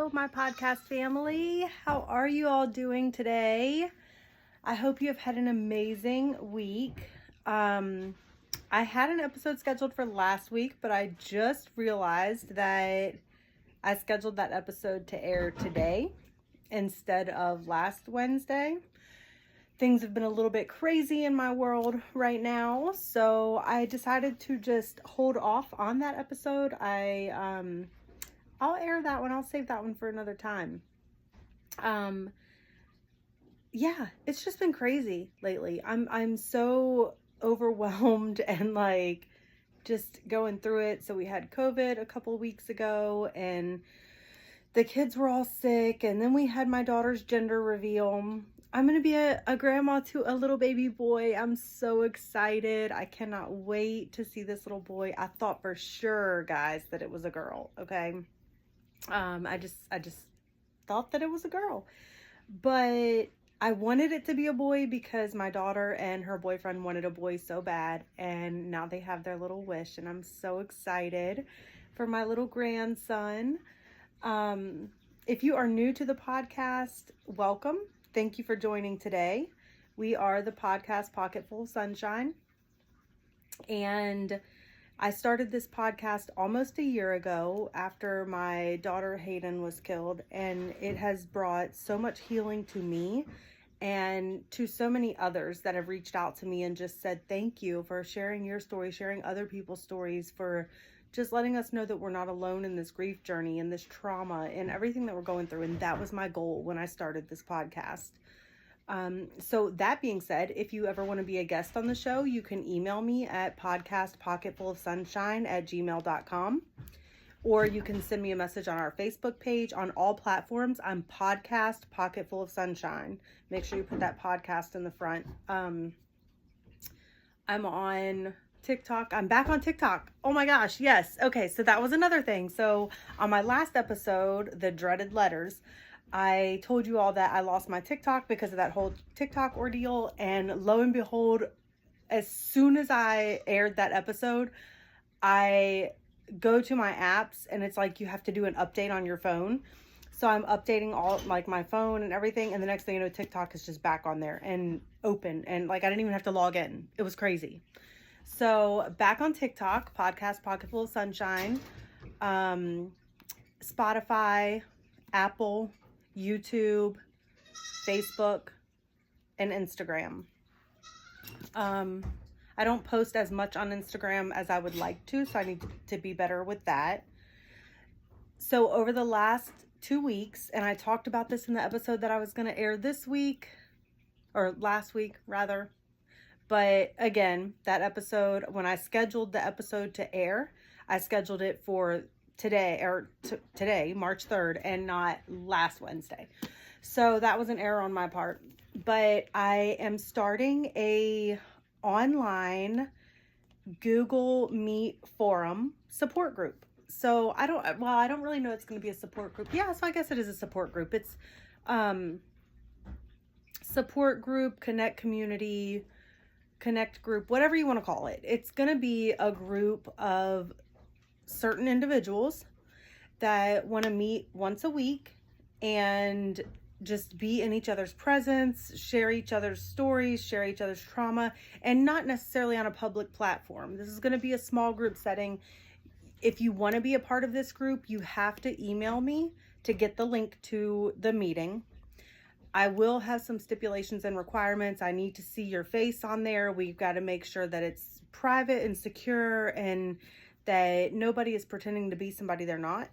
Hello, my podcast family. How are you all doing today? I hope you have had an amazing week. I had an episode scheduled for last week, but I just realized that I scheduled that episode to air today instead of last Wednesday. Things have been a little bit crazy in my world right now, so I decided to just hold off on that episode. I'll air that one. I'll save that one for another time. Yeah, it's just been crazy lately. I'm so overwhelmed and like just going through it. So we had COVID a couple weeks ago and the kids were all sick, and then we had my daughter's gender reveal. I'm going to be a grandma to a little baby boy. I'm so excited. I cannot wait to see this little boy. I thought for sure, guys, that it was a girl, okay? I just thought that it was a girl, but I wanted it to be a boy because my daughter and her boyfriend wanted a boy so bad, and now they have their little wish, and I'm so excited for my little grandson. If you are new to the podcast, welcome. Thank you for joining today. We are the podcast Pocketful of Sunshine, and I started this podcast almost a year ago after my daughter Hayden was killed, and it has brought so much healing to me and to so many others that have reached out to me and just said thank you for sharing your story, sharing other people's stories, for just letting us know that we're not alone in this grief journey and this trauma and everything that we're going through. And that was my goal when I started this podcast. So that being said, if you ever want to be a guest on the show, you can email me at podcastpocketfulofsunshine@gmail.com, or you can send me a message on our Facebook page. On all platforms, I'm Podcast Pocketful of Sunshine. Make sure you put that podcast in the front. I'm on TikTok. I'm back on TikTok. Oh my gosh, yes. Okay, so that was another thing. So on my last episode, The Dreaded Letters, I told you all that I lost my TikTok because of that whole TikTok ordeal, and lo and behold, as soon as I aired that episode, I go to my apps and it's like you have to do an update on your phone. So I'm updating all like my phone and everything, and the next thing you know, TikTok is just back on there and open, and like I didn't even have to log in. It was crazy. So back on TikTok, Podcast Pocketful of Sunshine, Spotify, Apple, YouTube, Facebook, and Instagram. I don't post as much on Instagram as I would like to, so I need to be better with that. So over the last 2 weeks, and I talked about this in the episode that I was going to air this week, or last week rather, but again, that episode, when I scheduled the episode to air, I scheduled it for today, March 3rd, and not last Wednesday. So that was an error on my part. But I am starting a online Google Meet forum support group. So I don't really know it's going to be a support group. Yeah, so I guess it is a support group. It's support group, connect community, connect group, whatever you want to call it. It's going to be a group of certain individuals that want to meet once a week and just be in each other's presence, share each other's stories, share each other's trauma, and not necessarily on a public platform. This is going to be a small group setting. If you want to be a part of this group, you have to email me to get the link to the meeting. I will have some stipulations and requirements. I need to see your face on there. We've got to make sure that it's private and secure and that nobody is pretending to be somebody they're not.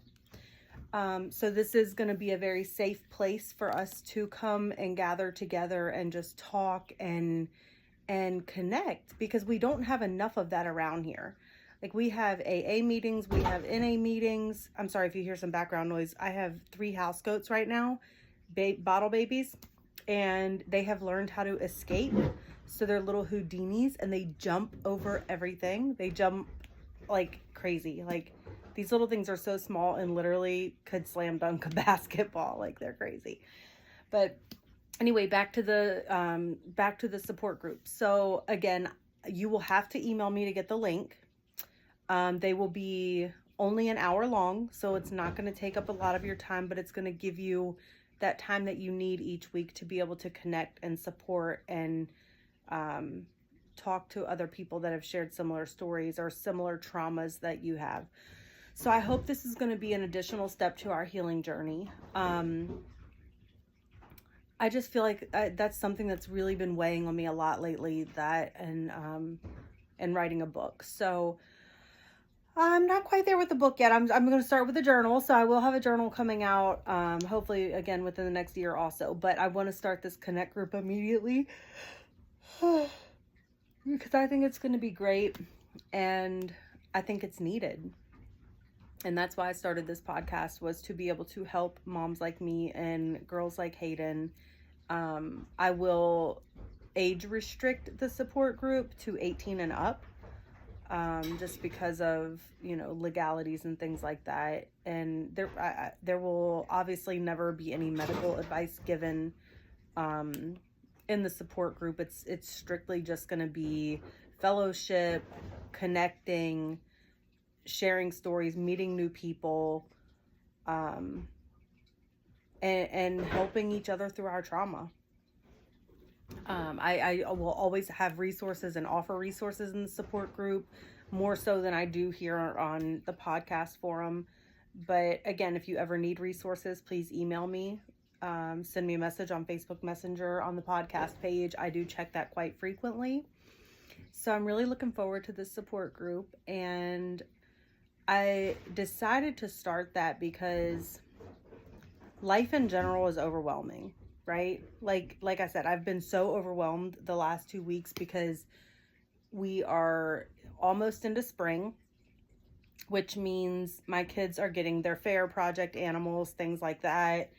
So this is going to be a very safe place for us to come and gather together and just talk and connect, because we don't have enough of that around here. Like, we have AA meetings, we have NA meetings. I'm sorry if you hear some background noise. I have 3 house goats right now, bottle babies, and they have learned how to escape. So they're little Houdinis, and they jump over everything. They jump like crazy. Like, these little things are so small and literally could slam dunk a basketball. Like, they're crazy. But anyway, back to the support group. So again, you will have to email me to get the link. They will be only an hour long, so it's not going to take up a lot of your time, but it's going to give you that time that you need each week to be able to connect and support and talk to other people that have shared similar stories or similar traumas that you have. So I hope this is going to be an additional step to our healing journey. I just feel like that's something that's really been weighing on me a lot lately, that and writing a book. So I'm not quite there with the book yet. I'm going to start with a journal. So I will have a journal coming out, hopefully again within the next year also, but I want to start this Connect group immediately because I think it's going to be great and I think it's needed. And that's why I started this podcast, was to be able to help moms like me and girls like Hayden. I will age restrict the support group to 18 and up, just because of, legalities and things like that. And there will obviously never be any medical advice given in the support group. It's strictly just going to be fellowship, connecting, sharing stories, meeting new people, and helping each other through our trauma. I will always have resources and offer resources in the support group, more so than I do here on the podcast forum. But again, if you ever need resources, please email me. Send me a message on Facebook Messenger on the podcast page. I do check that quite frequently. So I'm really looking forward to this support group, and I decided to start that because life in general is overwhelming, right? Like I said, I've been so overwhelmed the last 2 weeks because we are almost into spring, which means my kids are getting their fair project animals, things like that.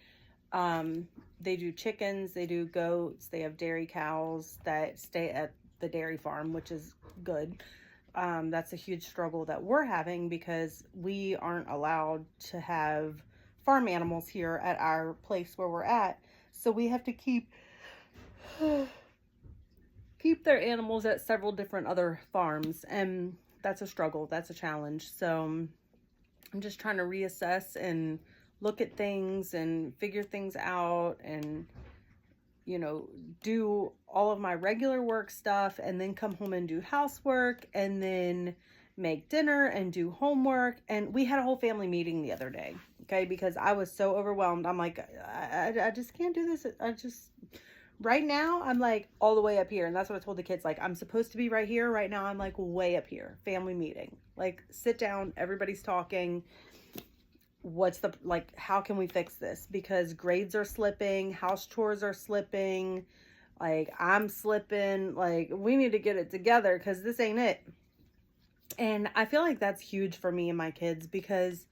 They do chickens, they do goats, they have dairy cows that stay at the dairy farm, which is good. That's a huge struggle that we're having because we aren't allowed to have farm animals here at our place where we're at. So we have to keep their animals at several different other farms. And that's a struggle. That's a challenge. So I'm just trying to reassess and look at things and figure things out and, do all of my regular work stuff and then come home and do housework and then make dinner and do homework. And we had a whole family meeting the other day, okay, because I was so overwhelmed. I'm like, I just can't do this. Right now, I'm like all the way up here. And that's what I told the kids. Like, I'm supposed to be right here. Right now, I'm like way up here. Family meeting. Like, sit down. Everybody's talking. How can we fix this? Because grades are slipping. House chores are slipping. Like, I'm slipping. Like, we need to get it together because this ain't it. And I feel like that's huge for me and my kids because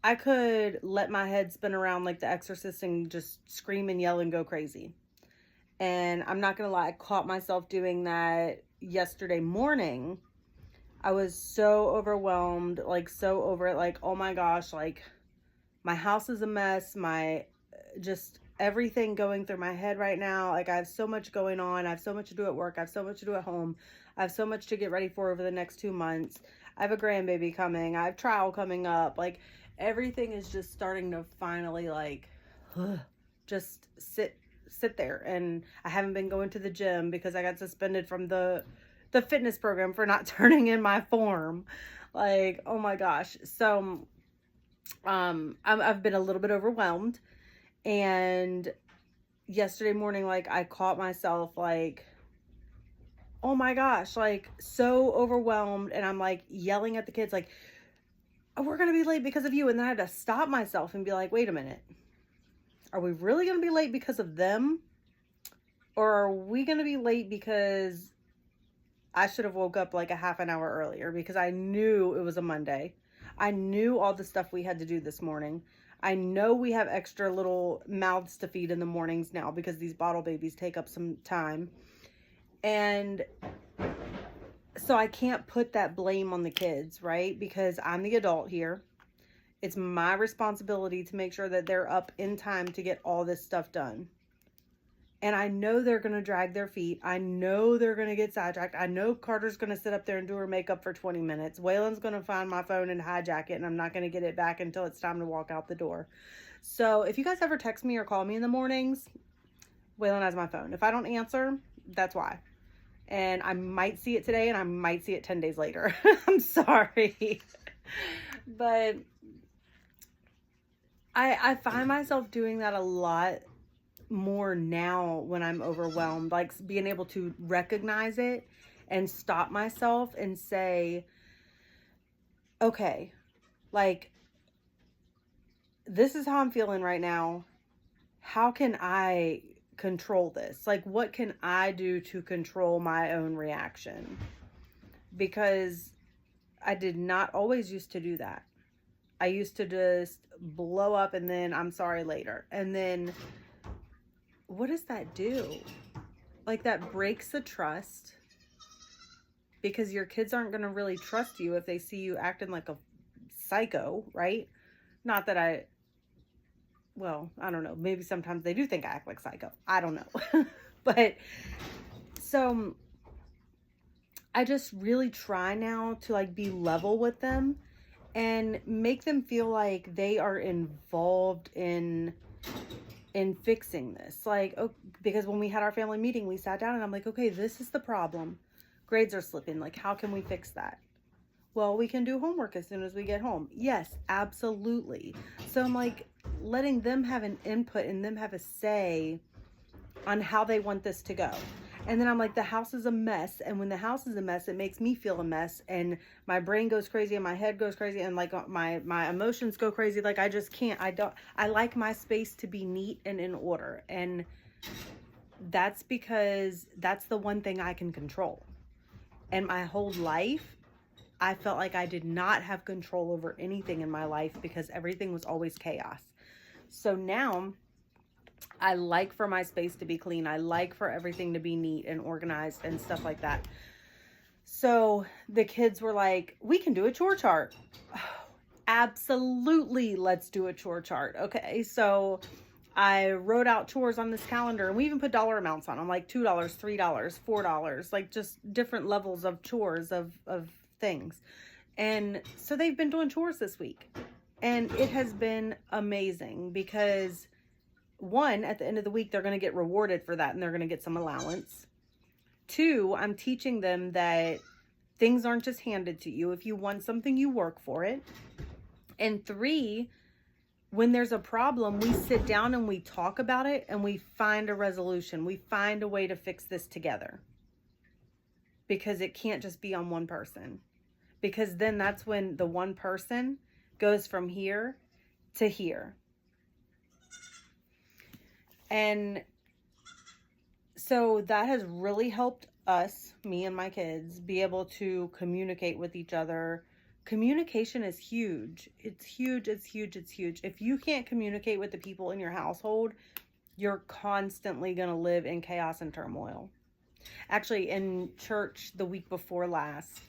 I could let my head spin around like the Exorcist and just scream and yell and go crazy. And I'm not going to lie, I caught myself doing that yesterday morning. I was so overwhelmed, like so over it, like, oh my gosh, like my house is a mess. Just everything going through my head right now. Like I have so much going on. I have so much to do at work. I have so much to do at home. I have so much to get ready for over the next 2 months. I have a grandbaby coming. I have trial coming up. Like everything is just starting to finally just sit there. And I haven't been going to the gym because I got suspended from the fitness program for not turning in my form. Like, oh my gosh. So, I've been a little bit overwhelmed, and yesterday morning, like I caught myself like, oh my gosh, like so overwhelmed. And I'm like yelling at the kids, like, oh, we're going to be late because of you. And then I had to stop myself and be like, wait a minute. Are we really going to be late because of them? Or are we going to be late because I should have woke up like a half an hour earlier because I knew it was a Monday. I knew all the stuff we had to do this morning. I know we have extra little mouths to feed in the mornings now because these bottle babies take up some time. And so I can't put that blame on the kids, right? Because I'm the adult here. It's my responsibility to make sure that they're up in time to get all this stuff done. And I know they're going to drag their feet. I know they're going to get sidetracked. I know Carter's going to sit up there and do her makeup for 20 minutes. Waylon's going to find my phone and hijack it, and I'm not going to get it back until it's time to walk out the door. So if you guys ever text me or call me in the mornings, Waylon has my phone. If I don't answer, that's why. And I might see it today, and I might see it 10 days later. I'm sorry. But I find myself doing that a lot more now when I'm overwhelmed, like being able to recognize it and stop myself and say, okay, like, this is how I'm feeling right now. How can I control this? Like, what can I do to control my own reaction? Because I did not always used to do that. I used to just blow up and then I'm sorry later. And then what does that do? Like, that breaks the trust, because your kids aren't going to really trust you if they see you acting like a psycho, right? Not that well, I don't know. Maybe sometimes they do think I act like psycho. I don't know. But so I just really try now to like be level with them and make them feel like they are involved in fixing this. Like, oh, because when we had our family meeting, we sat down and I'm like, okay, this is the problem. Grades are slipping. Like, how can we fix that? Well, we can do homework as soon as we get home. Yes, absolutely. So I'm like letting them have an input and them have a say on how they want this to go. And then I'm like, the house is a mess. And when the house is a mess, it makes me feel a mess. And my brain goes crazy and my head goes crazy. And like my emotions go crazy. Like, I just can't. I like my space to be neat and in order. And that's because that's the one thing I can control. And my whole life, I felt like I did not have control over anything in my life because everything was always chaos. So now I like for my space to be clean. I like for everything to be neat and organized and stuff like that. So the kids were like, we can do a chore chart. Oh, absolutely, let's do a chore chart. Okay, so I wrote out chores on this calendar, and we even put dollar amounts on them, like $2, $3, $4, like just different levels of chores of things. And so they've been doing chores this week, and it has been amazing because, one, at the end of the week, they're going to get rewarded for that and they're going to get some allowance. Two, I'm teaching them that things aren't just handed to you. If you want something, you work for it. And three, when there's a problem, we sit down and we talk about it and we find a resolution. We find a way to fix this together, because it can't just be on one person, because then that's when the one person goes from here to here. And so that has really helped us, me and my kids, be able to communicate with each other. Communication is huge. It's huge. It's huge. It's huge. If you can't communicate with the people in your household, you're constantly going to live in chaos and turmoil. Actually, in church the week before last,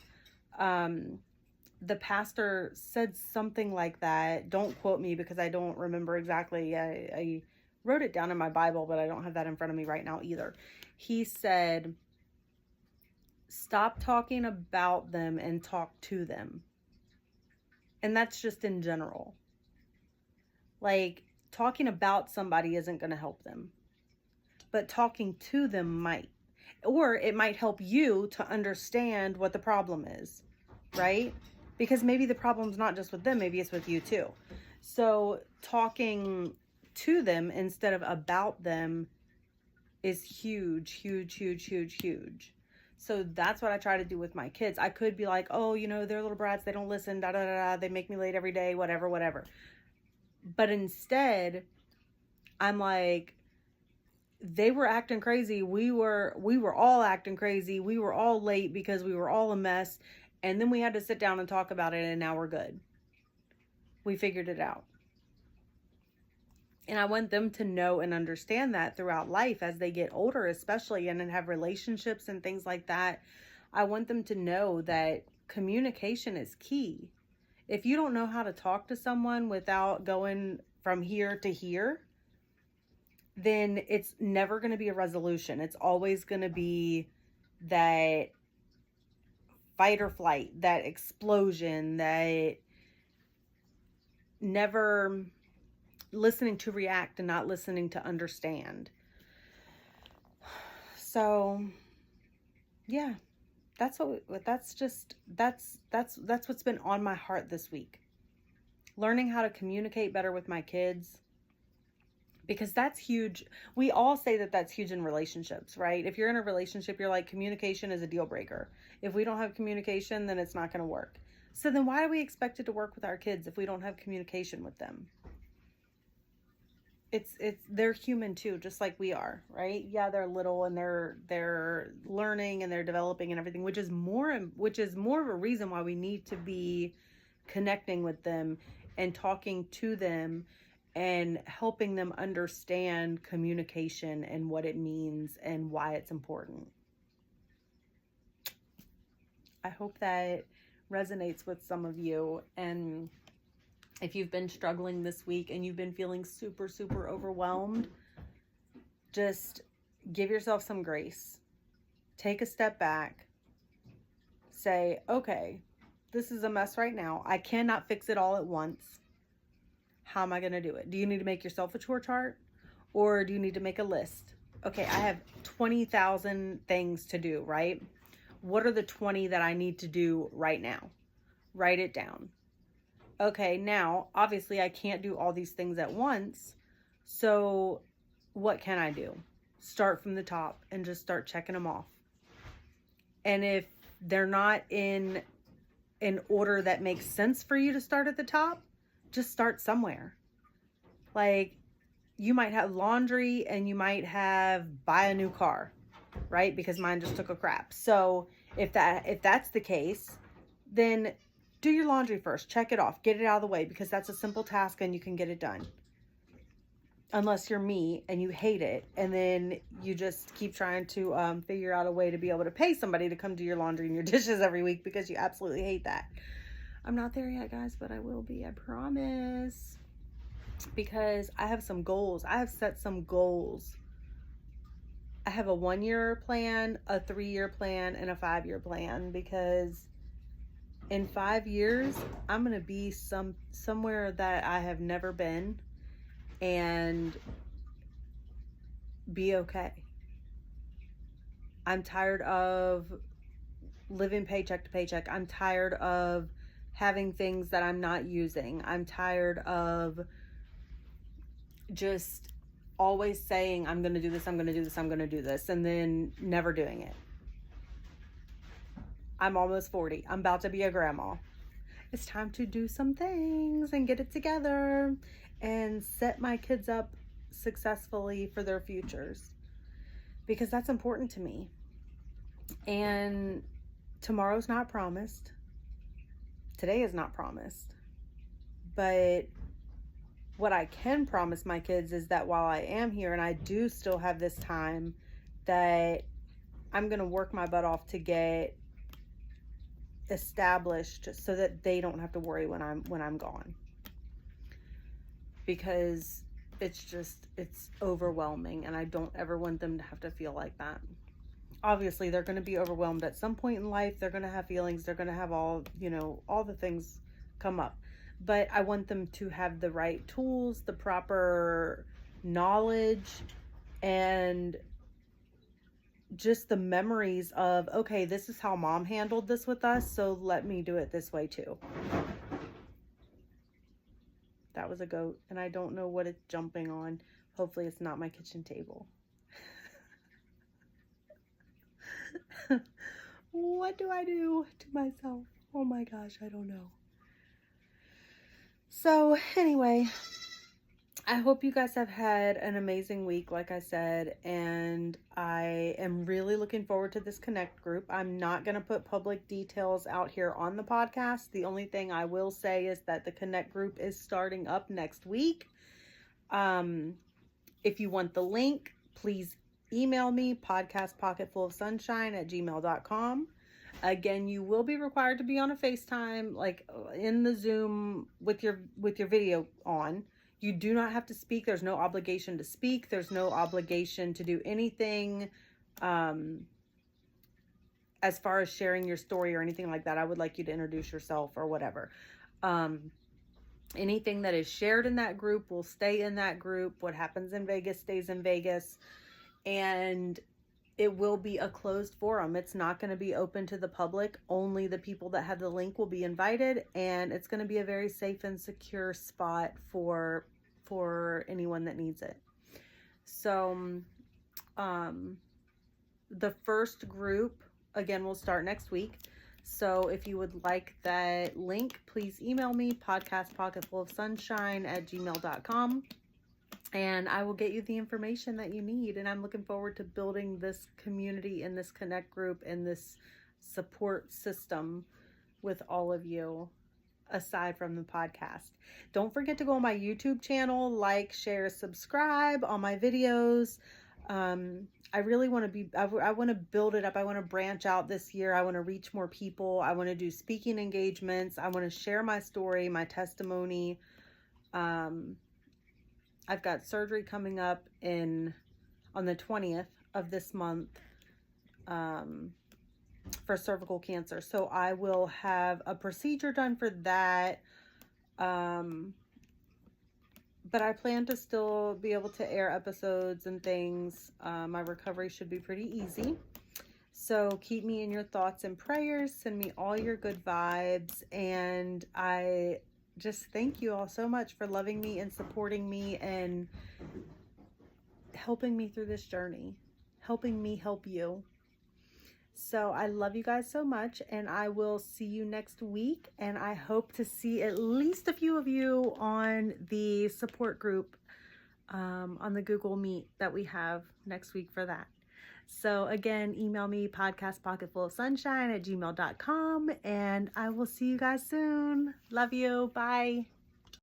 the pastor said something like that. Don't quote me because I don't remember exactly. I wrote it down in my Bible, but I don't have that in front of me right now either. He said, stop talking about them and talk to them. And that's just in general. Like, talking about somebody isn't going to help them, but talking to them might. Or it might help you to understand what the problem is, right? Because maybe the problem's not just with them, maybe it's with you too. So talking to them instead of about them is huge, huge, huge, huge, huge. So that's what I try to do with my kids. I could be like, oh, you know, they're little brats, they don't listen, da da da da, they make me late every day, whatever, whatever. But instead, I'm like, they were acting crazy. We were all acting crazy. We were all late because we were all a mess. And then we had to sit down and talk about it, and now we're good. We figured it out. And I want them to know and understand that throughout life as they get older, especially, and then have relationships and things like that. I want them to know that communication is key. If you don't know how to talk to someone without going from here to here, then it's never going to be a resolution. It's always going to be that fight or flight, that explosion, that never listening to react and not listening to understand. So yeah, that's what's been on my heart this week. Learning how to communicate better with my kids, because that's huge. We all say that that's huge in relationships, right? If you're in a relationship, you're like, communication is a deal breaker. If we don't have communication, then it's not going to work. So then why do we expect it to work with our kids if we don't have communication with them? They're human too, just like we are, right? Yeah, they're little and they're learning and they're developing and everything, which is more of a reason why we need to be connecting with them and talking to them and helping them understand communication and what it means and why it's important. I hope that resonates with some of you. And if you've been struggling this week and you've been feeling super, super overwhelmed, just give yourself some grace. Take a step back. Say, okay, this is a mess right now. I cannot fix it all at once. How am I going to do it? Do you need to make yourself a chore chart? Or do you need to make a list? Okay, I have 20,000 things to do, right? What are the 20 that I need to do right now? Write it down. Okay, now, obviously I can't do all these things at once. So what can I do? Start from the top and just start checking them off. And if they're not in an order that makes sense for you to start at the top, just start somewhere. Like, you might have laundry and you might have buy a new car, right? Because mine just took a crap. So if that's the case, then do your laundry first. Check it off. Get it out of the way, because that's a simple task and you can get it done. Unless you're me and you hate it, and then you just keep trying to figure out a way to be able to pay somebody to come do your laundry and your dishes every week because you absolutely hate that. I'm not there yet, guys, but I will be, I promise. Because I have some goals. I have set some goals. I have a 1-year plan, a 3-year plan, and a 5-year plan, because in 5 years, I'm going to be somewhere that I have never been and be okay. I'm tired of living paycheck to paycheck. I'm tired of having things that I'm not using. I'm tired of just always saying, I'm going to do this, I'm going to do this, I'm going to do this, and then never doing it. I'm almost 40. I'm about to be a grandma. It's time to do some things and get it together and set my kids up successfully for their futures, because that's important to me. And tomorrow's not promised. Today is not promised. But what I can promise my kids is that while I am here and I do still have this time, that I'm going to work my butt off to get established so that they don't have to worry when I'm gone. Because it's overwhelming, and I don't ever want them to have to feel like that. Obviously, they're going to be overwhelmed at some point in life. They're going to have feelings. They're going to have all the things come up. But I want them to have the right tools, the proper knowledge, and just the memories of, okay, this is how mom handled this with us, so let me do it this way too. That was a goat, and I don't know what it's jumping on. Hopefully it's not my kitchen table. What do I do to myself? Oh my gosh, I don't know. So anyway, I hope you guys have had an amazing week, like I said, and I am really looking forward to this Connect group. I'm not going to put public details out here on the podcast. The only thing I will say is that the Connect group is starting up next week. If you want the link, please email me, podcastpocketfulofsunshine@gmail.com. Again, you will be required to be on a FaceTime, like in the Zoom with your video on. You do not have to speak. There's no obligation to speak. There's no obligation to do anything as far as sharing your story or anything like that. I would like you to introduce yourself or whatever. Anything that is shared in that group will stay in that group. What happens in Vegas stays in Vegas. And it will be a closed forum. It's not going to be open to the public. Only the people that have the link will be invited, and it's going to be a very safe and secure spot for anyone that needs it. So the first group, again, will start next week. So if you would like that link, please email me, podcastpocketfulofsunshine@gmail.com. And I will get you the information that you need. And I'm looking forward to building this community and this connect group and this support system with all of you, aside from the podcast. Don't forget to go on my YouTube channel, like, share, subscribe on my videos. I really want to I want to build it up. I want to branch out this year. I want to reach more people. I want to do speaking engagements. I want to share my story, my testimony. I've got surgery coming up on the 20th of this month for cervical cancer. So I will have a procedure done for that. But I plan to still be able to air episodes and things. My recovery should be pretty easy. So keep me in your thoughts and prayers. Send me all your good vibes. And I just thank you all so much for loving me and supporting me and helping me through this journey, helping me help you. So I love you guys so much, and I will see you next week. And I hope to see at least a few of you on the support group on the Google Meet that we have next week for that. So again, email me, podcastpocketfulofsunshine@gmail.com, and I will see you guys soon. Love you. Bye.